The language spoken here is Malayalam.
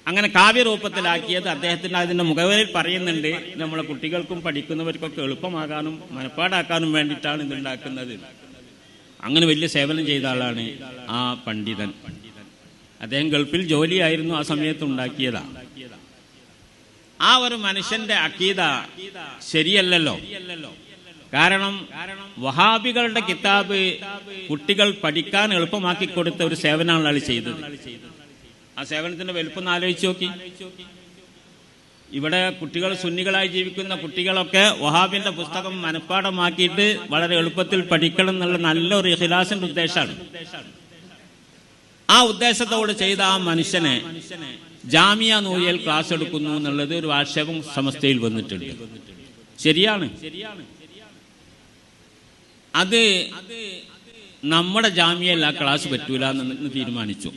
അങ്ങനെ കാവ്യരൂപത്തിലാക്കിയത് അദ്ദേഹത്തിന്റെ അതിന്റെ മുഖവരിൽ പറയുന്നുണ്ട്. നമ്മളെ കുട്ടികൾക്കും പഠിക്കുന്നവർക്കൊക്കെ എളുപ്പമാകാനും മനപ്പാടാക്കാനും വേണ്ടിയിട്ടാണ് ഇതുണ്ടാക്കുന്നത്. അങ്ങനെ വലിയ സേവനം ചെയ്ത ആളാണ് ആ പണ്ഡിതൻ. അദ്ദേഹം ഗൾഫിൽ ജോലിയായിരുന്നു, ആ സമയത്ത് ഉണ്ടാക്കിയതാണ്. ആ ഒരു മനുഷ്യന്റെ അഖീദ ശരിയല്ലല്ലോ. കാരണം വഹാബികളുടെ കിതാബ് കുട്ടികൾ പഠിക്കാൻ എളുപ്പമാക്കി കൊടുത്ത ഒരു സേവനമാണ് അയാൾ ചെയ്തത്. ആ സേവനത്തിന്റെ വലുപ്പം ഒന്ന് ആലോചിച്ച് നോക്കി. ഇവിടെ കുട്ടികൾ സുന്നികളായി ജീവിക്കുന്ന കുട്ടികളൊക്കെ വഹാബിന്റെ പുസ്തകം മനഃപ്പാഠമാക്കിയിട്ട് വളരെ എളുപ്പത്തിൽ പഠിക്കണം എന്നുള്ള നല്ലൊരു ഇഖ്ലാസിന്റെ ഉദ്ദേശമാണ്. ആ ഉദ്ദേശത്തോട് ചെയ്ത ആ മനുഷ്യനെ ജാമിയ നൂരിയൽ ക്ലാസ് എടുക്കുന്നു എന്നുള്ളത് ഒരു ആക്ഷേപം സമസ്തയിൽ വന്നിട്ടുണ്ട്. ശരിയാണ്. അത് നമ്മുടെ ജാമിയയിൽ ആ ക്ലാസ് പറ്റൂല എന്ന് തീരുമാനിച്ചു.